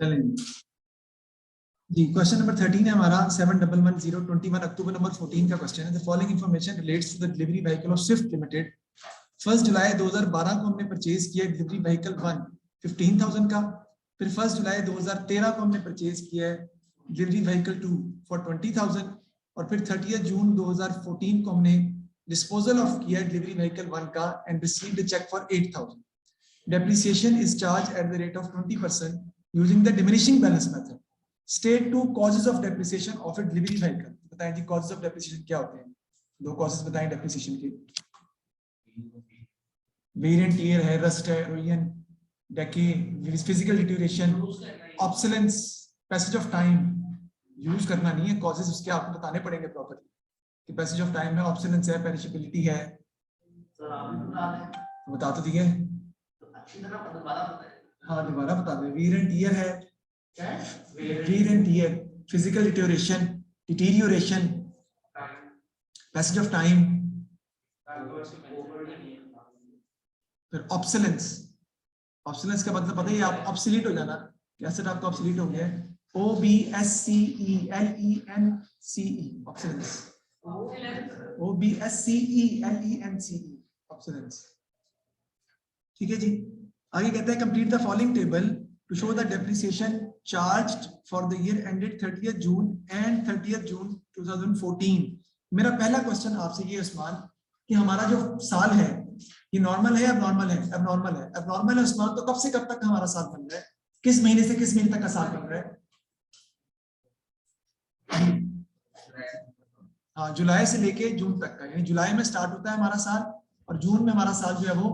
चलेंगे जी। Question number 13 है हमारा 711021 अक्टूबर नंबर 14 का क्वेश्चन है। The following information relates to the delivery vehicle of Swift limited. 1 जुलाई 2012 को हमने परचेज किया डिलीवरी व्हीकल 1 15,000 का। फिर 1 जुलाई 2013 को हमने परचेज किया है डिलीवरी व्हीकल 2 फॉर 20,000 और फिर 30 जून 2014 को हमने डिस्पोजल ऑफ किया डिलीवरी व्हीकल 1 का and received a cheque for 8,000। Depreciation is charged at the rate of 20% using the diminishing balance method. State two causes of depreciation of a delivery vehicle. बताएं जी causes of depreciation क्या होते हैं? दो causes बताएं depreciation के। Wear and tear है, rust है, erosion, decay, physical deterioration, obsolescence, passage of time. Use करना नहीं है, causes उसके आपको बताने पड़ेंगे प्रॉपर्ली कि passage of time है, obsolescence है, perishability है। सर आप बता तो दिए। हाँ दोबारा बता दे। वीर एंड टीयर है, wear and tear, physical deterioration, deterioration, passage of time, फिर ऑब्सोलेंस। ऑब्सोलेंस का मतलब पता ही आप ऑब्सोलीट हो जाना, कैसे आपका ऑब्सोलीट हो गया है। OBSCELENCE obsolescence, OBSCELENCE obsolescence. ठीक है जी। आगे कहते हैं complete the following table to show the depreciation charged for the year ended 30 June and 30 June 2014। मेरा पहला क्वेश्चन आपसे ये उस्मान कि हमारा जो साल है ये नॉर्मल है एबनॉर्मल है? एबनॉर्मल है। एबनॉर्मल है उस्मान, तो कब से कब तक हमारा साल बन रहा है? किस महीने से किस महीने तक का साल बन रहा है? हाँ जुलाई से लेके जून तक का, यानी जुलाई में स्टार्ट होता है हमारा साल और जून में हमारा साल जो है वो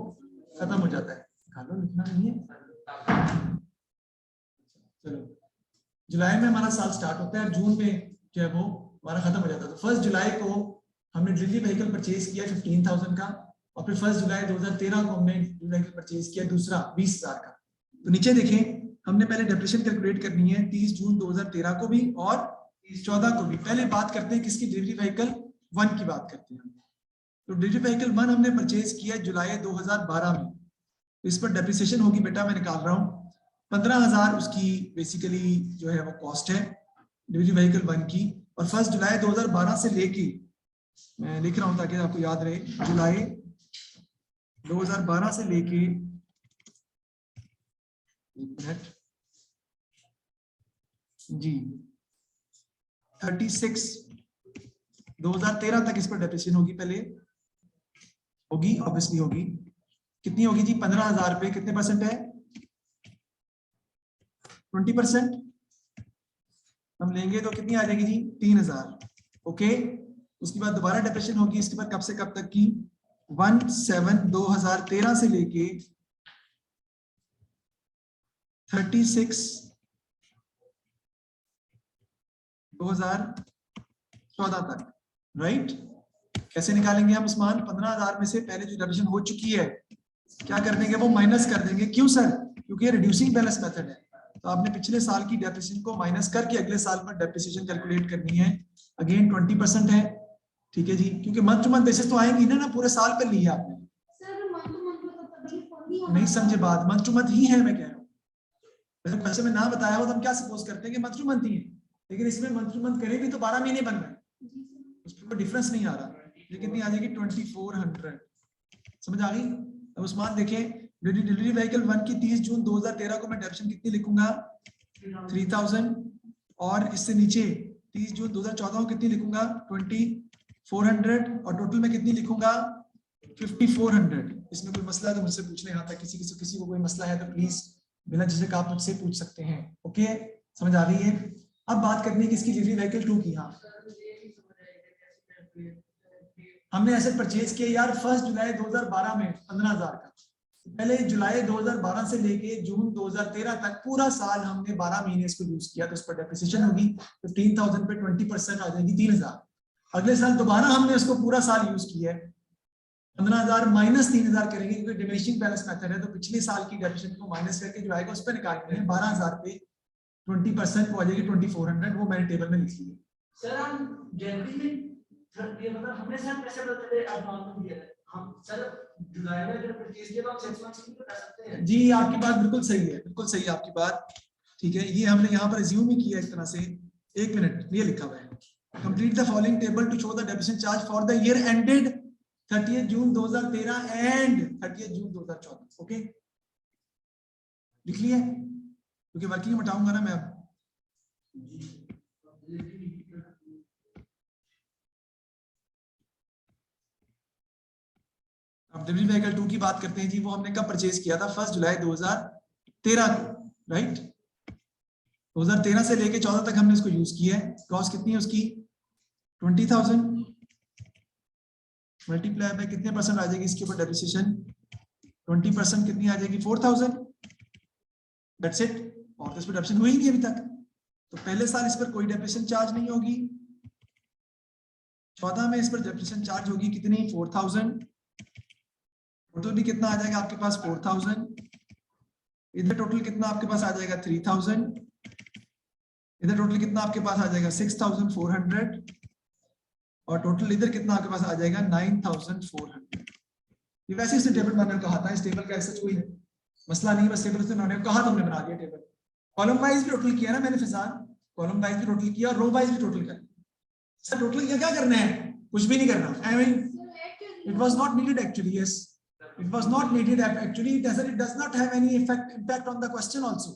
खत्म हो जाता है। लिखना नहीं है, चलो जुलाई में हमारा साल स्टार्ट होता है, जून में जो है वो हमारा खत्म हो जाता है। तो 1 जुलाई को हमने डिलीवरी व्हीकल परचेज किया 15,000 का और फिर 1 जुलाई 2013 को हमने डिलीवरी व्हीकल परचेज किया दूसरा 20,000 का। तो नीचे देखें, हमने पहले डेप्रिसिएशन कैलकुलेट करनी है 30 जून 2013 को भी और 14 को भी। पहले बात करते हैं किसकी? डिलीवरी व्हीकल 1 की बात करते हैं। तो डिलीवरी व्हीकल 1 हमने परचेज किया जुलाई 2012 में। इस पर डेप्रिसिएशन होगी बेटा, मैं निकाल रहा हूँ 15,000 उसकी बेसिकली जो है वो कॉस्ट है डिलीवरी व्हीकल 1 की। और 1 जुलाई 2012 से लेके, मैं लिख रहा हूँ ताकि आपको याद रहे, जुलाई 2012 से लेके जी 36 2013 तक इस पर डेप्रिसिएशन होगी। पहले होगी, ऑब्वियसली होगी। कितनी होगी जी? 15,000 रुपए। कितने परसेंट है? 20% हम लेंगे तो कितनी आ जाएगी जी? 3,000। ओके, उसके बाद दोबारा डेप्रिसिएशन होगी इसके बाद कब से कब तक की? 1/7/2013 से लेके 36/2014 तक, राइट? कैसे निकालेंगे हम उस्मान? 15,000 में से पहले जो डेप्रिसिएशन हो चुकी है क्या कर देंगे? वो माइनस कर देंगे। क्यों सर? क्योंकि ये रिड्यूसिंग बैलेंस मेथड है। तो आपने पिछले साल की डेप्रिसिएशन को माइनस करके अगले साल पर डेप्रिसिएशन कैलकुलेट करनी है। अगेन 20% है, ठीक है जी, क्योंकि मंथ टू मंथ बेसिस तो आएंगी ना पूरे साल पे लिया आपने। नहीं समझे बात? मंथ टू मंथ ही है, मैं कह रहा हूँ। वैसे पैसे में ना बताया हो तो हम क्या सपोज करते हैं कि मंथ टू मंथ ही है, लेकिन इसमें मंथ टू मंथ करें भी तो 12 महीने बन रहे हैं, उसमें कोई डिफरेंस नहीं आ रहा। ये कितनी आ जाएगी? 2400। समझ आ गई? अब उस्मान देखें, डिलीवरी व्हीकल 1 की 30 जून 2013 को मैं डेप्रिसिएशन कितनी लिखूंगा? 3,000। और इससे नीचे 30 जून 2014 को कितनी लिखूंगा? 2,400। और टोटल में कितनी लिखूंगा? 5,400। इसमें कोई मसला है तो मुझसे पूछ लें। यहाँ तक किसी को कोई मसला है तो प्लीज बिना झिझक आप मुझसे पूछ सकते हैं। ओके, समझ आ गई है? अब बात करनी है किसकी? डिलीवरी व्हीकल 2 की। हाँ, हमने एसेट परचेज किया यार 1 जुलाई 2012 में 15,000 का। पहले जुलाई 2012 से लेके जून 2013 तक पूरा साल हमने 12 महीने इसको यूज किया, तो इस पर डेप्रिसिएशन होगी 15,000 पे 20% आ जाएगी 3,000। अगले साल दोबारा हमने इसको पूरा साल यूज किया है, 15,000 माइनस 3,000 करेंगे क्योंकि डिमिनिशिंग बैलेंस मेथड है। तो पिछले साल की डेप्रिसिएशन को माइनस करके जो आएगा उस पर निकालनी है। 12,000 पे 20% वो आ जाएगी 2,400। वो मैंने टेबल में लिख ली है। सर हम जनवरी में मतलब हमने सर पैसे बदलते थे, अब नॉर्मल दिया है हम सर जुलाई में अगर परचेज किया तो हम 6 मंथ्स की बता सकते हैं। जी आपकी बात बिल्कुल सही है, बिल्कुल सही है आपकी बात। ठीक है, ये हमने यहाँ पर अज्यूम ही किया एक तरह से। एक मिनट, ये लिखा हुआ है complete the following table to show the depreciation charge for the year ended 30 June 2013 and 30 June 2014। Okay, लिख लिया, क्योंकि वर्किंग हटाऊंगा ना मैं अब। अब डिलीवरी व्हीकल 2 की बात करते हैं जी। वो हमने कब परचेज किया था? 1 जुलाई 2013 को, राइट। 2013 से लेके 14 तक हमने इसको यूज किया है। कॉस्ट कितनी है उसकी? 20,000 मल्टीप्लाई बाय कितने परसेंट आ जाएगी इसके ऊपर डेप्रिसिएशन? 20% कितनी आ जाएगी? 4,000। That's it. और तो इस पर डेप्रिसिएशन हुई नहीं अभी तक, तो पहले साल इस पर कोई डेप्रिसिएशन चार्ज नहीं होगी। 14 में इस पर डेप्रिसिएशन चार्ज होगी कितनी? 4,000। टोटल कितना आ जाएगा आपके पास? 4,000। इधर टोटल कितना आपके पास आ जाएगा? 3,000। इधर टोटल कितना आपके पास आ जाएगा? 6,400। और टोटल इधर कितना आपके पास आ जाएगा? 9,400। ये वैसे इसने टेबल बनाने को कहा था, इस टेबल का ऐसा कोई मसला नहीं, बस टेबल उसने बनाने को कहा तो हमने बना दिया टेबल। कॉलम वाइज भी टोटल किया ना मैंने फिजान, कॉलम वाइज भी टोटल किया और रो वाइज भी टोटल कर। सर टोटल किया, क्या करना है? कुछ भी नहीं करना। I mean it was not needed actually. Yes, it was not needed actually. It does not have any impact on the question also,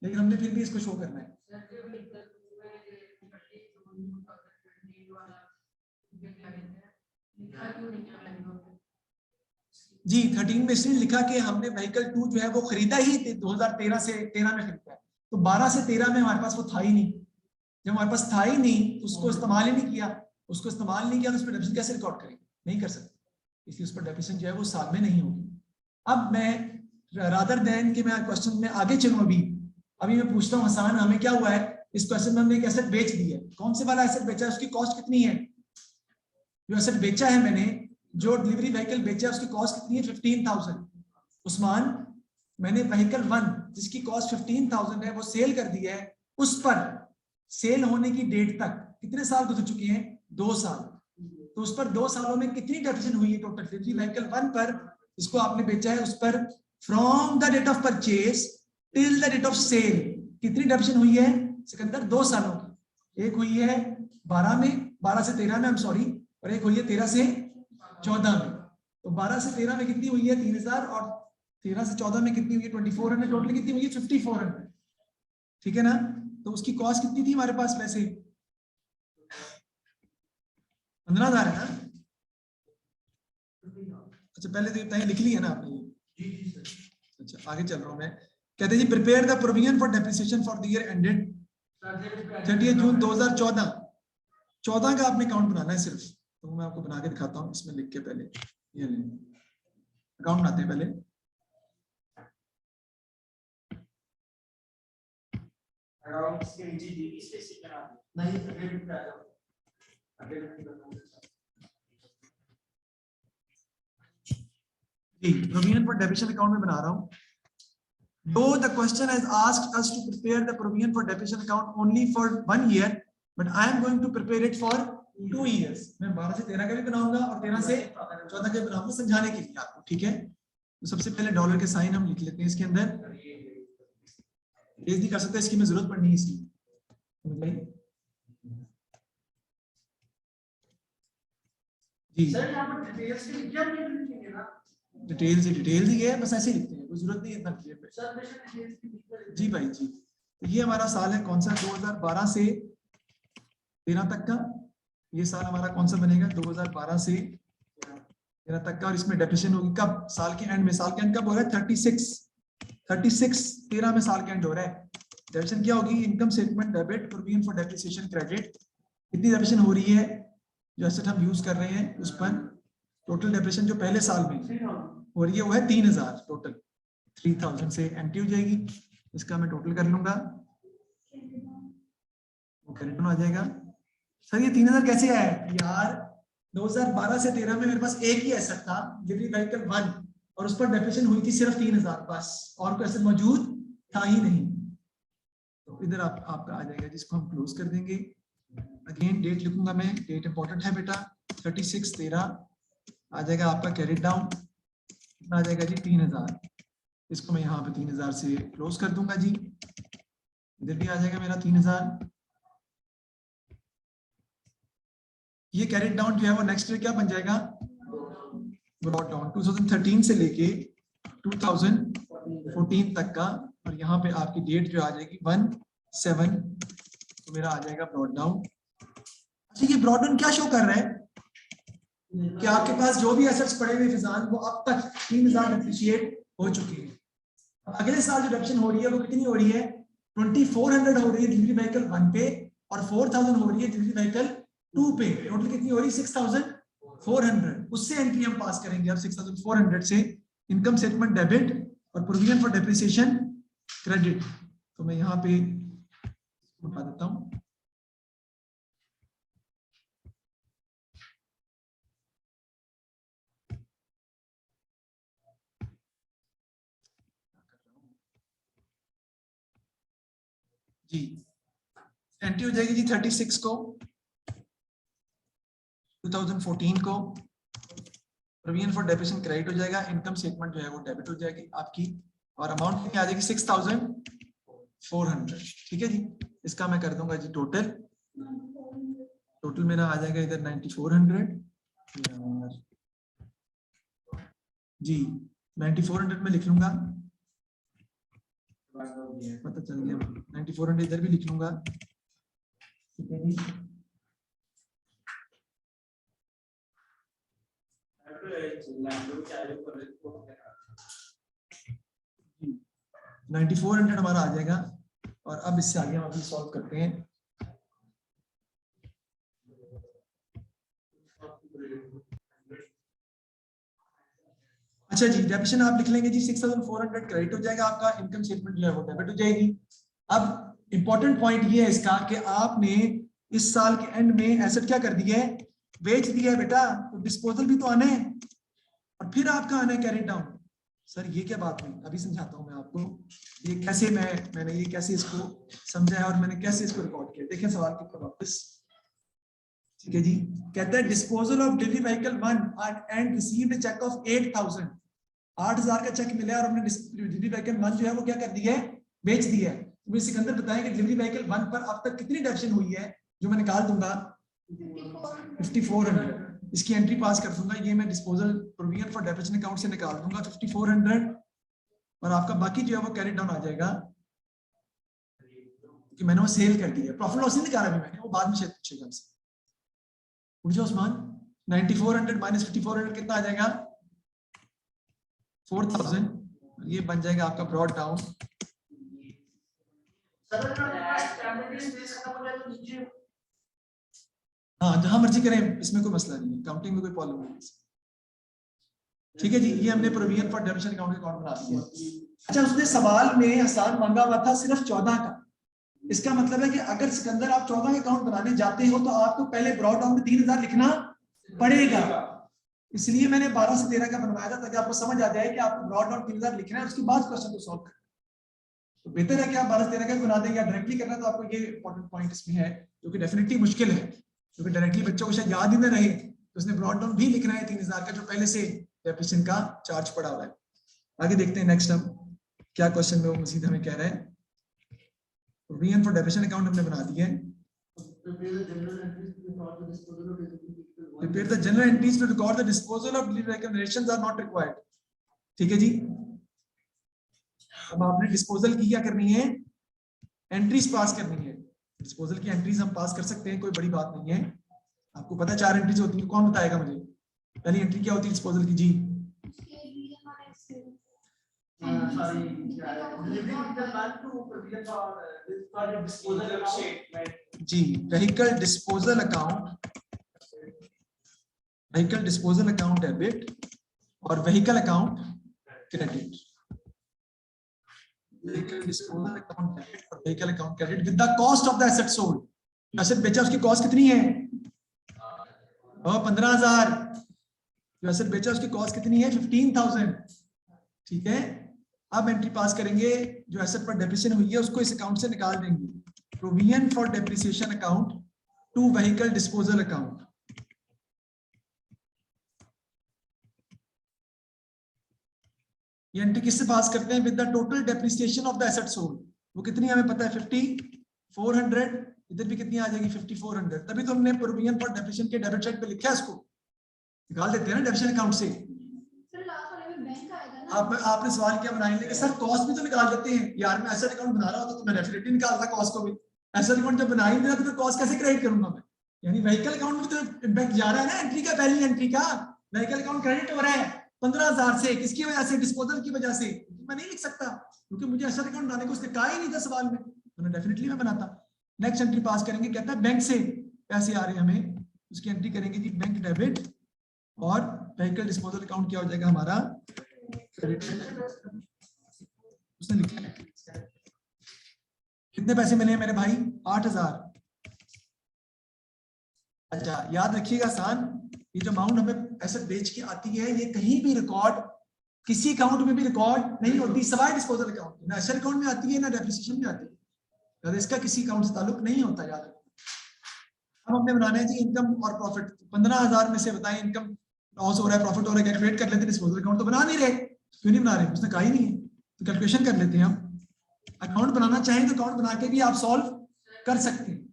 लेकिन हमने फिर भी इसको शो करना है। जी 13 में इसलिए लिखा कि हमने व्हीकल 2 जो है वो खरीदा ही 2013 से 13 में खरीदा है, तो 12 से 13 में हमारे पास वो था ही नहीं। जब हमारे पास था ही नहीं, उसको इस्तेमाल ही नहीं किया, उसको इस्तेमाल नहीं किया तो उस पर डेप्रिसिएशन कैसे रिकॉर्ड करेंगे? नहीं कर सकते, इसलिए उस पर डेप्रिसिएशन जो है वो साल में नहीं होगी। अब मैं रादर देन कि मैं क्वेश्चन में आगे चलूं, अभी मैं पूछता हूं हसन, हमें क्या हुआ है? इस क्वेश्चन में हमने एक एसेट बेच दी है। कौन से वाला एसेट बेचा है? उसकी कॉस्ट कितनी है? जो एसेट बेचा है मैंने, जो डिलीवरी व्हीकल बेचा है, उसकी कॉस्ट कितनी है? 15,000। उस्मान, मैंने व्हीकल 1 जिसकी कॉस्ट 15,000 है वो सेल कर दिया है। उस पर सेल होने की डेट तक कितने साल गुजर चुके हैं? 2 साल। तो उस पर 2 सालों में कितनी डेप्रिसिएशन हुई है टोटल? डिलीवरी व्हीकल 1 पर जिसको आपने बेचा है, उस पर from the date of purchase till the date of sale कितनी डेप्रिसिएशन हुई है? सिकंदर 2 सालों की। एक हुई है 12 में, 12 से 13 में, आई एम सॉरी, और एक हुई है 13 से 14 में। तो 12 से 13 में कितनी हुई है? 3,000। और 13 से 14 में कितनी हुई है? 2400। टोटल कितनी हुई है? 5,400। ठीक है ना? तो उसकी कॉस्ट कितनी थी हमारे पास? वैसे 15,000 है ना? अच्छा, पहले तो इतना ही लिख लिया ना आपने? अच्छा, आगे चल रहा हूं मैं। कहते हैं जी prepare the provision for depreciation for the year ended 30 June 2014। 14 का आपने अकाउंट बनाना है सिर्फ, तो मैं आपको बना के दिखाता हूँ इसमें लिख के। पहले ये ले अकाउंट बनाते हैं पहले। जी प्रोविजन फॉर डेप्रिसिएशन अकाउंट में बना रहा हूँ। Though the question has asked us to prepare the provision for depreciation account only for 1 year, but I am going to prepare it for 2 years. मैं 12 से 13 का भी बनाऊंगा और 13 से 14 का भी बनाऊंगा समझाने के लिए आपको। ठीक है, तो सबसे पहले डॉलर के साइन हम लिख लेते हैं इसके अंदर। रेज नहीं कर सकते, इसकी में जरूरत पड़नी है इसकी। जी सर यहाँ पर डिटेल्स के लिए क्या लिखेंगे ना? डिटेल्स ही है, बस ऐसे ही लिखते हैं, कोई जरूरत नहीं है इतना क्लियर पे। जी भाई जी, तो ये हमारा साल है कौन सा? 2012 से 13 तक का। ये साल हमारा कौन सा बनेगा? 2012 से 13 तक का। और इसमें डेप्रिसिएशन होगी कब? साल के एंड में। साल के एंड कब हो रहा है? 36 13 में साल के एंड हो रहा है। डेप्रिसिएशन क्या होगी? Income statement debit, provision for depreciation credit. कितनी डेप्रिसिएशन हो रही है जो एसेट हम यूज कर रहे हैं उस पर? टोटल डेप्रिसिएशन जो पहले साल में हो रही है वो है 3,000। टोटल 3,000 से एंट्री हो जाएगी। इसका मैं टोटल कर लूंगा, वो रिटर्न आ जाएगा। सर ये 3,000 कैसे आया यार? 2012 से 13 में मेरे पास एक ही एसेट था, डिलीवरी व्हीकल 1, और उस पर डेप्रिसिएशन हुई थी सिर्फ 3,000 बस, और कोई एसेट मौजूद था ही नहीं। तो इधर आपका आ जाएगा जिसको हम क्लोज कर देंगे। अगेन डेट लिखूंगा मैं, डेट इंपॉर्टेंट है बेटा। 36/13 आ जाएगा आपका कैरिड डाउन। कितना आ जाएगा जी? 3,000। इसको मैं यहाँ पे 3000 से क्लोज कर दूंगा जी। इधर भी आ जाएगा मेरा 3000। ये कैरेट डाउन जो है वो नेक्स्ट ईयर क्या बन जाएगा, ब्रॉट डाउन 2013 से लेके 2014 तक का। और यहाँ पे आपकी डेट जो आ जाएगी 1/7, तो मेरा आ जाएगा ब्रॉट डाउन। अच्छा, ये ब्रॉट डाउन क्या शो कर रहा है कि आपके पास जो भी एसेट्स पड़े हुए फिजान वो अब तक 3000 डिप्रिशिएट हो चुकी है। अब अगले साल जो डिडक्शन हो रही है वो कितनी हो रही है, 2400 हो रही है डिलीवरी व्हीकल 1 पे और 4000 हो रही है डिलीवरी व्हीकल 2 पे। टोटल कितनी हो रही है 6400। उससे एंट्री हम पास करेंगे अब 6400 से इनकम स्टेटमेंट डेबिट और प्रोविजन फॉर डेप्रिसिएशन क्रेडिट। तो मैं यहाँ पे बता देता हूँ। जी एंट्री हो जाएगी जी 36 को 2014 को, प्रोविजन फॉर डेप्रिसिएशन क्रेडिट हो जाएगा, इनकम स्टेटमेंट जो है वो डेबिट हो जाएगी आपकी, और अमाउंट कितनी आ जाएगी 6400। ठीक है जी, इसका मैं कर दूंगा जी टोटल। टोटल मेरा आ जाएगा इधर 9400 जी, 9400 में लिख लूंगा, पता चल गया। 9400 इधर भी लिख लूंगा। ठीक है जी, 9400 हमारा आ जाएगा। और अब इससे आगे हम अभी सॉल्व करते हैं। अच्छा जी, डेबिशन आप लिख लेंगे जी 6400 क्रेडिट हो जाएगा आपका, इनकम स्टेटमेंट जो है वो डेबिट हो जाएगी। अब इंपॉर्टेंट पॉइंट ये है इसका कि आपने इस साल के एंड में एसेट क्या कर दिया है, बेच दिया है बेटा, तो डिस्पोजल भी तो आना है और फिर आपका आना है कैरी डाउन। सर ये क्या बात हुई, अभी समझाता हूं मैं आपको ये कैसे मैंने ये कैसे इसको समझा है और मैंने कैसे इसको रिकॉर्ड किया। देखिए सवाल के ऊपर वापस। ठीक है जी, कहता है disposal of delivery vehicle 1 and received a cheque of 8000। 8000 का चेक मिला और हमने डिलीवरी व्हीकल 1 जो है वो क्या कर दिया है, बेच दिया है। तो मुझे सिकंदर बताएं कि डिलीवरी व्हीकल 1 पर अब तक कितनी डिडक्शन हुई है, जो मैं निकाल दूंगा 5400। इसकी एंट्री पास कर दूंगा, ये मैं disposal provision for depreciation account से निकाल दूंगा 5400 और आपका बाकी जो है वो कैरी डाउन आ जाएगा कि मैंने वो सेल कर दिया। प्रॉफिट लॉस नहीं निकाला अभी मैंने, वो बाद में शायद पूछेगा हमसे। उठ जाओ उस्मान, 9400 माइनस 5400 कितना आ जाएगा 4000। ये बन जाएगा आपका ब्रॉड डाउन। हाँ जहां मर्जी करें, इसमें कोई मसला नहीं है, काउंटिंग में कोई प्रॉब्लम नहीं है। ठीक है जी, ये हमने प्रोविजन फॉर डेबिशन अकाउंट बना दिया। अच्छा, उसने सवाल में आसान मांगा हुआ था सिर्फ 14 का। इसका मतलब है कि अगर सिकंदर आप 14 का अकाउंट बनाने जाते हो तो आपको पहले ब्रॉड डाउन में 3000 लिखना पड़ेगा। इसलिए मैंने 12 से 13 का बनवाया था ताकि आपको समझ आ जाए कि आपको ब्रॉड डाउन 3000 लिखना है, उसके बाद क्वेश्चन को सॉल्व करना। तो बेहतर है कि आप 12 से 13 का बना दें या डायरेक्टली करना, तो आपको ये इंपॉर्टेंट पॉइंट इसमें है जो कि डेफिनेटली मुश्किल है, क्योंकि डायरेक्टली बच्चों को शायद याद ही ना रहे, तो उसने ब्रॉड डाउन भी लिखना है 3000 का जो पहले से डेप्रिसिएशन का चार्ज पड़ा हुआ है। आगे देखते हैं नेक्स्ट हम क्या क्वेश्चन में वो मजीद हमें कह रहा है। प्रोविजन फॉर डेप्रिसिएशन अकाउंट हमने बना दिया है। Prepare the general entries to record the disposal of delivery recommendations are not required. ठीक है जी, अब आपने डिस्पोजल की क्या करनी है, एंट्रीज पास करनी है। डिस्पोजल की एंट्रीज हम पास कर सकते हैं, कोई बड़ी बात नहीं है। आपको पता है 4 एंट्रीज होती है, कौन बताएगा मुझे पहली एंट्री क्या होती है डिस्पोजल की जी? जी vehicle disposal account, vehicle disposal account debit और vehicle account credit. Vehicle disposal account debit और vehicle account credit with the cost of the asset sold. Asset बेचा उसकी कॉस्ट कितनी है, 15,000। जो एसेट बेचा उसकी कॉस्ट कितनी है 15,000। ठीक है, अब एंट्री पास करेंगे, जो एसेट पर डेप्रिसिएशन हुई है उसको इस अकाउंट से निकाल देंगे। Provision for depreciation account to vehicle disposal account. ये एंट्री किससे पास करते हैं? With the total depreciation of the asset sold. वो कितनी हमें पता है 5400, इधर भी कितनी आ जाएगी 5400। तभी तो हमने प्रोविजन फॉर डेप्रिसिएशन के डेबिट साइड पे लिखा है, इसको निकाल देते हैं ना डेप्रिसिएशन अकाउंट से। आपने सवाल क्या बनाएंगे कि सर कॉस्ट भी तो निकाल देते हैं यार, मैं एसेट अकाउंट बना रहा होता तो मैं डेफिनेटली निकालता कॉस्ट को भी। एसेट अकाउंट जब बना ही नहीं रहा तो फिर कॉस्ट कैसे क्रेडिट करूंगा मैं? यानी व्हीकल अकाउंट में तो इम्पैक्ट जा रहा है ना, एंट्री का, पहली एंट्री का व्हीकल अकाउंट क्रेडिट हो रहा है 15,000 से। किसकी वजह से? डिस्पोजल की वजह से। मैं नहीं लिख सकता क्योंकि मुझे एसेट अकाउंट बनाने को उसने कहा ही नहीं था सवाल में, तो मैं डेफिनेटली मैं बनाता। नेक्स्ट एंट्री पास करेंगे, कहता है बैंक से पैसे आ रहे हैं हमें, उसकी एंट्री करेंगे जी बैंक डेबिट, और व्हीकल डिस्पोजल अकाउंट क्या हो जाएगा हमारा? उसने लिखा है कितने पैसे मिले मेरे भाई? 8,000। अच्छा याद रखिएगा आसान, ये जो अमाउंट हमें एसेट बेच के आती है ये कहीं भी रिकॉर्ड, किसी अकाउंट में भी रिकॉर्ड नहीं होती सिवाय डिस्पोजल अकाउंट, ना एसेट अकाउंट में आती है ना डेप्रिसिएशन में आती है, तो इसका किसी अकाउंट से ताल्लुक नहीं होता। याद रखिए। अब हमने बनाना है जी इनकम और प्रॉफिट। 15,000 में से बताएं इनकम लॉस हो रहा है, प्रॉफिट हो रहा है, कैलकुलेट कर लेते हैं। डिस्पोजल अकाउंट तो बना नहीं रहे, क्यों नहीं बना रहे? उसने कहा ही नहीं है, तो कैलकुलेशन कर लेते हैं हम। अकाउंट बनाना चाहें तो अकाउंट बना के भी आप सॉल्व कर सकते हैं।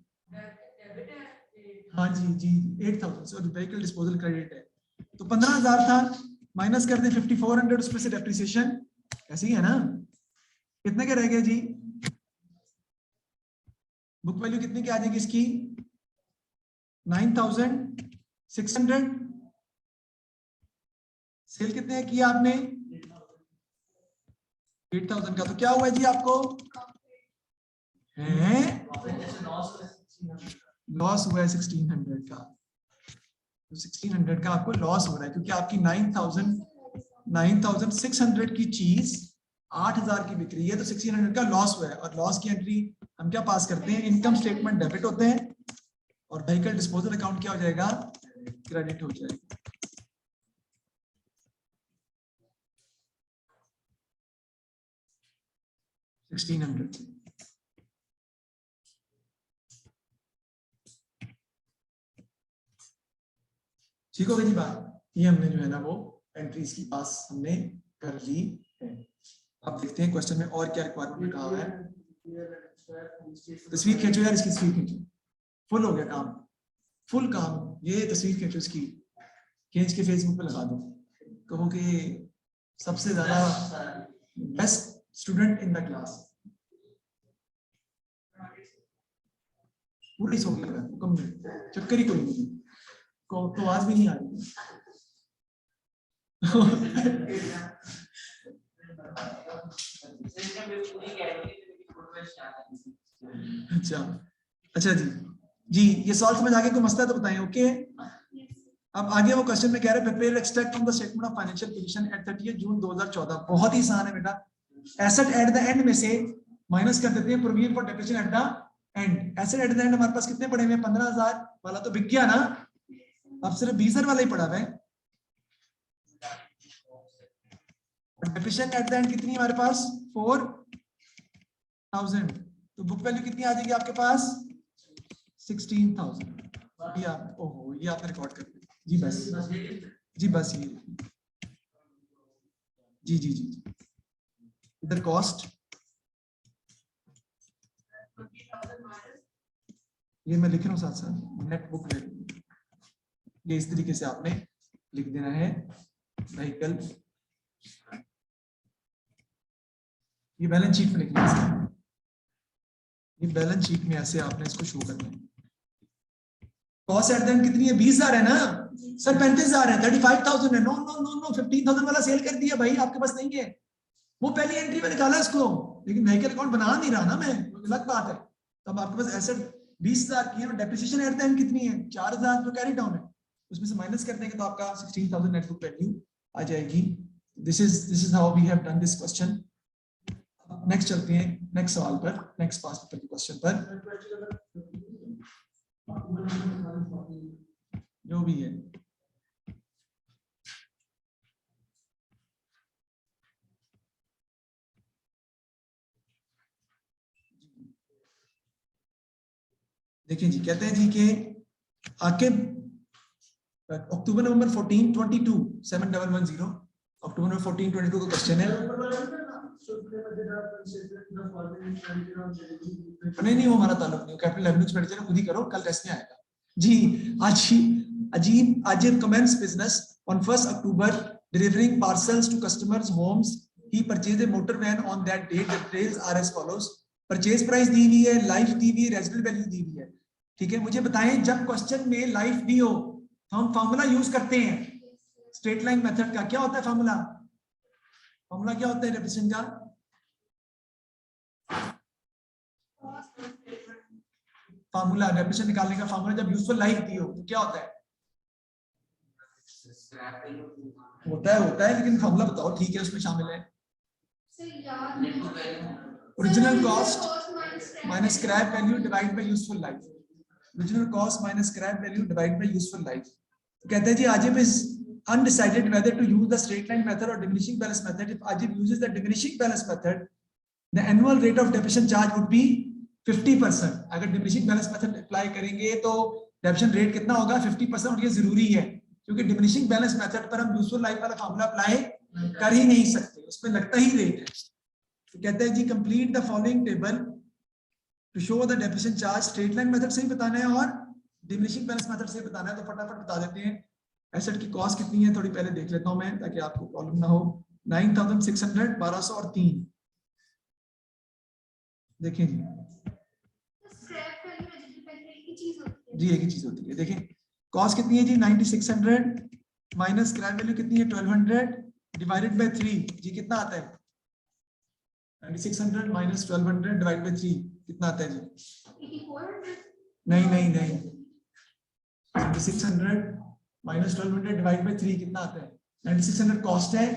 हाँ जी जी 8,000 सॉरी व्हीकल डिस्पोजल क्रेडिट है, तो 15,000 था, माइनस कर दें 5400 उसमें से डेप्रिसिएशन, ऐसे ही है ना? कितने के रह गए जी? बुक वैल्यू कितने की आ जाएगी इसकी? 9,600। सेल कितने किया आपने? 8,000 का, तो क्या हुआ जी आपको? है लॉस हुआ है 1,600 का। तो 1,600 का आपको लॉस हो रहा है क्योंकि आपकी 9,600 की चीज 8,000 की बिक रही है, तो 1,600 का लॉस हुआ है। और लॉस की एंट्री हम क्या पास करते हैं? इनकम स्टेटमेंट डेबिट होते हैं, और व्हीकल डिस्पोजल अकाउंट क्या हो जाएगा? क्रेडिट हो जाएगा। ठीक हो गई जी बात? ये हमने जो है ना वो एंट्रीज की पास हमने कर ली है। अब देखते हैं क्वेश्चन में और क्या रिक्वायरमेंट में कहा है। तस्वीर खींचो यार, इसकी तस्वीर खींचो, फुल हो गया काम, फुल काम। ये तस्वीर खींचो इसकी, खींच के फेसबुक पे लगा दो, कहो कि सबसे ज्यादा best student in the class. पूरी सो गया, चक्कर ही कोई नहीं, को तो आवाज भी नहीं आ रही। अच्छा अच्छा जी जी, ये सॉल्व समझ आगे को मसला है तो बताएं। ओके, अब आगे वो क्वेश्चन में कह रहे हैं prepare extract from the statement of financial position at 30 June 2014। बहुत ही आसान है बेटा। एसेट एट द एंड में से माइनस कर देते हैं provision for depreciation at the end. Asset at the end हमारे पास कितने पड़े हुए हैं? 15,000 वाला तो बिक गया ना, अब सिर्फ 20,000 वाला ही पड़ा हुआ है। डेप्रिसिएशन एट द एंड कितनी है हमारे पास? 4,000। तो बुक वैल्यू कितनी आ जाएगी आपके पास? 16,000। ये आप, ओहो ये आपने रिकॉर्ड कर दिया जी। बस जी बस ये जी जी जी इधर कॉस्ट, ये मैं लिख रहा हूँ साथ साथ नेट बुक वैल्यू। ये इस तरीके से आपने लिख देना है व्हीकल, ये बैलेंस शीट में लिखना है। ये बैलेंस शीट में ऐसे आपने इसको शो करना है। कॉस्ट एट द एंड कितनी है? 20,000 है ना सर? 35,000 है, 35,000 है। नो नो नो नो 15,000 वाला सेल कर दिया भाई, आपके पास नहीं है। वो पहली एंट्री में निकाला इसको, लेकिन व्हीकल अकाउंट बना नहीं रहा ना मैं, अलग बात है। तब आपके पास एसेट 20,000 की है, डेप्रिसिएशन एट द एंड कितनी है? 4,000 जो कैरी डाउन है, उसमें से माइनस कर देंगे तो आपका 16,000 नेट बुक वैल्यू आ जाएगी। This is how we have done this question. Next चलते हैं नेक्स्ट सवाल पर, नेक्स्ट पास पेपर के क्वेश्चन पर, जो भी है। देखिए जी, कहते हैं जी कि आके अक्टूबर नवंबर 14 22 7110 अक्टूबर 14-22 का क्वेश्चन है। नहीं वो हमारा ताल्लुक नहीं, कैपिटल रेवेन्यू एक्सपेंडिचर खुद ही करो, कल टेस्ट में आएगा जी। Ajib commenced business on 1st October delivering parcels to customers' homes. He purchased a motor van on that date. The details are as follows. Purchase price दी हुई है, लाइफ दी हुई है, residual value दी हुई है। ठीक है, मुझे बताएं जब क्वेश्चन में लाइफ दी हो तो हम फार्मूला यूज करते हैं स्ट्रेट लाइन मेथड का। क्या होता है फार्मूला? फार्मूला क्या होता है डेफिनेशन का? फार्मूला डेफिनेशन निकालने का फार्मूला जब यूजफुल लाइफ दी हो तो क्या होता है? होता है लेकिन फार्मूला बताओ। ठीक है, उसमें शामिल है original cost minus scrap value divide by useful life. Original cost minus scrap value divide by useful life. तो कहते हैं जी Ajib is undecided whether to use the straight line method or diminishing balance method. If Ajib uses the diminishing balance method, the annual rate of depreciation charge would be 50%. अगर diminishing balance method apply करेंगे तो depreciation rate कितना होगा? 50%। और ये जरूरी है क्योंकि डिमिनिशिंग बैलेंस मेथड पर हम यूजफुल लाइफ वाला फार्मूला अप्लाई कर ही नहीं सकते, उसमें लगता ही रेट है। तो कहते हैं जी complete the following table to show the depreciation charge. Straight line method से ही बताना है और डिमिनिशिंग बैलेंस मेथड से बताना है, तो फटाफट बता देते हैं। एसेट की कॉस्ट कितनी है थोड़ी पहले देख लेता हूं मैं ताकि आपको प्रॉब्लम ना हो। 9600, 1200 और 3। देखें जी जी एक ही चीज होती है। देखें कॉस्ट कितनी है जी 9600 माइनस स्क्रैप वैल्यू कितनी है 1200 डिवाइडेड बाय 3 जी कितना आता है? 9600 माइनस 1200 डिवाइड बाय 3 कितना आता है जी? नहीं 9600 माइनस 1200 डिवाइड बाय 3 कितना आता है? 9600 कॉस्ट है,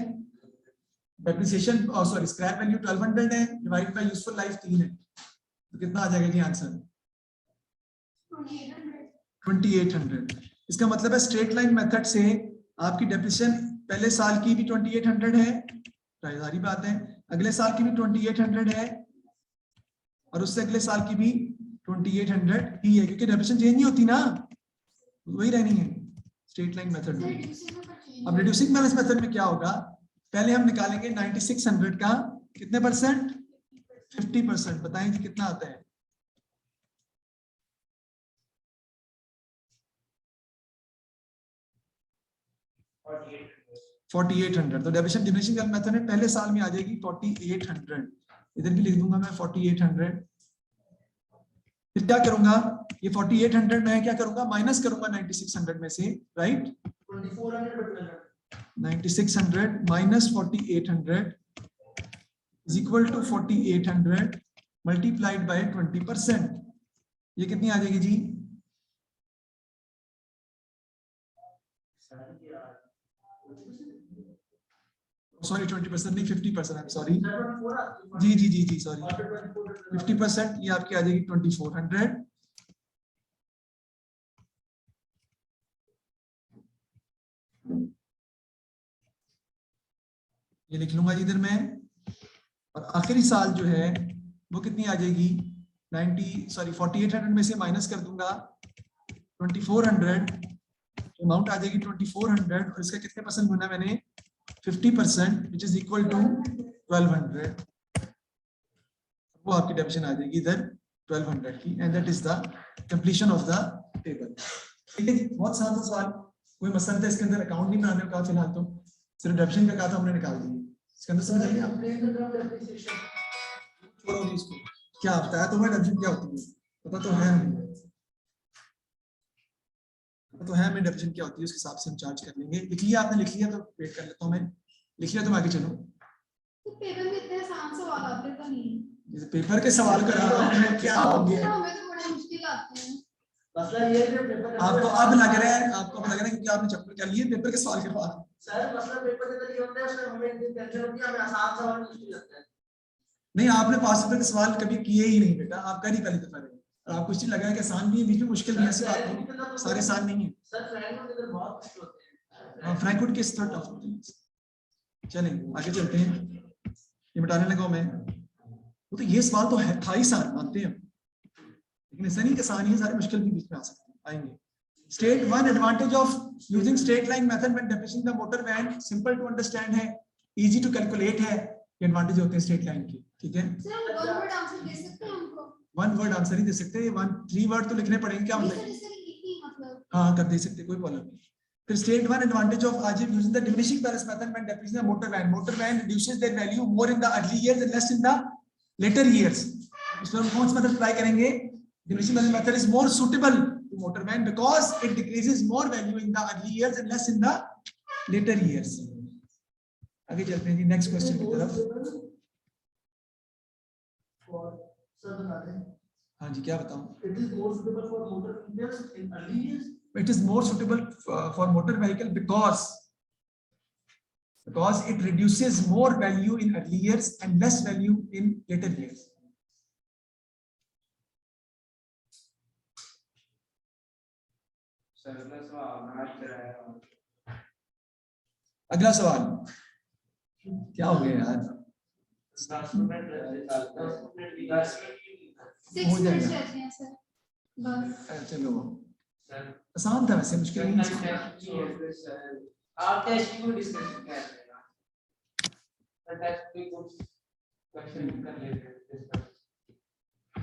डेप्रिसिएशन सॉरी स्क्रैप वैल्यू 1200 है, डिवाइड बाय यूजफुल लाइफ 3 है, तो कितना आ जाएगा जी आंसर? 2800। इसका मतलब है स्ट्रेट लाइन मेथड से आपकी डेप्रिसिएशन पहले साल की भी 2800 है, सारी बात है, अगले साल की भी 2800 है और उससे अगले साल की भी 2800 ही है क्योंकि डेप्रिसिएशन चेंज नहीं होती ना, वही रहनी है स्ट्रेट लाइन मेथड में। अब रिड्यूसिंग बैलेंस मेथड में क्या होगा? पहले हम निकालेंगे 9600 का कितने परसेंट? 50%। बताएं जी कितना आता है? 4800। तो डेप्रिसिएशन डिमिनिशिंग मेथड में पहले साल में आ जाएगी 4800। इधर भी लिख दूंगा मैं 4800। फिर क्या करूंगा? ये 4800 में क्या करूंगा? माइनस करूंगा 9600 में से, right? 9600 minus 4800 is equal to 4800 multiplied by 20%। ये कितनी आ जाएगी जी? सॉरी 20% नहीं 50%, आई एम सॉरी जी सॉरी 50%। ये आपकी आ जाएगी 2400। ये लिख लूंगा जी इधर में। और आखिरी साल जो है वो कितनी आ जाएगी? 4800 में से माइनस कर दूंगा 2400, अमाउंट आ जाएगी 2400 और इसका कितने परसेंट गुना मैंने? 50% which is equal to 1200। वो आपकी डेफिनेशन आ जाएगी इधर 1200 की, and that is the completion of the table. ठीक है जी, बहुत आसान सवाल, कोई मसला नहीं था इसके अंदर। अकाउंट नहीं बनाने का फिलहाल तो सिर्फ डेफिनेशन का कहा था, हमने निकाल दिया। इसके अंदर समझ आइए आप छोड़ो नहीं इसको। क्या बताया तो मैं डेफिनेशन क्या होती है पता तो है हमें, तो है हमें डेफिनेशन क्या होती है, उसके हिसाब से हम चार्ज कर लेंगे। लिख लिया आपने? लिख लिया तो वेट कर लेता हूं मैं। लिख लिया तो आगे चलो। तो पेपर में इतने आसान सवाल आते तो नहीं। जैसे पेपर के सवाल कर रहा हूं क्या हो गया? हमें तो बड़े मुश्किल आते हैं। मसला ये है कि पेपर आपको अब लग रहा है, आपको लग रहा है क्योंकि आपने चैप्टर कर लिए पेपर के सवाल के बाद। सर मसला पेपर के तरीके होता है, उसमें हमें इतनी टेंशन होती है, हमें आसान सवाल मुश्किल लगता है। नहीं, आपने पास पेपर के सवाल कभी किए ही नहीं बेटा, आप कर ही पहली दफा रहे। आपको इस चीज लगा है कि आसान भी है, बीच में मुश्किल भी है, ऐसी बात नहीं, सारे आसान नहीं है सर। फ्रैंकफुट के बहुत मुश्किल होते हैं। हां, फ्रैंकफुट के थोड़ा टफ होते हैं। चलें आगे चलते हैं। ये मिटाने लगा मैं। वो तो ये सवाल तो है था ही आसान, मानते हैं, लेकिन ऐसा नहीं कि आसान ही सारे मुश्किल भी बीच में आ सकते हैं, आएंगे। State 1 advantage of using straight line method when depreciating the motor van, simple to understand है, easy to calculate है, ये advantage होते हैं straight line की, ठीक है? सर वन वर्ड आंसर दे सकते हैं हमको? वन वर्ड आंसर ही दे सकते हैं, 3 वर्ड तो लिखने पड़ेंगे, क्या नहीं मतलब? सर इससे लिखी मतलब। हाँ कर दे सकते, कोई प्रॉब्लम नहीं। फिर state 1 advantage of Ajib using the diminishing balance method when depreciating the motor van. Motor van reduces their value more in the early years and less in the later years. इसमें हम कौन सा method apply करेंगे? Diminishing balance method is more suitable to motor van because it decreases more value in the early years and less in the later years. आगे चलते हैं जी next question की तरफ। हाँ जी क्या बताऊं? It is more suitable for motor vehicles in early years. It is more suitable for motor vehicle because it reduces more value in early years and less value in later years. अगला सवाल क्या हो गया यार? 6 हो minute जाएगा। रहते हैं सर बस। चलो आसान था वैसे, मुश्किल नहीं था। आप टेस्ट को डिस्कस कर रहे हैं ना, टेस्ट भी कुछ क्वेश्चन कर लेते हैं।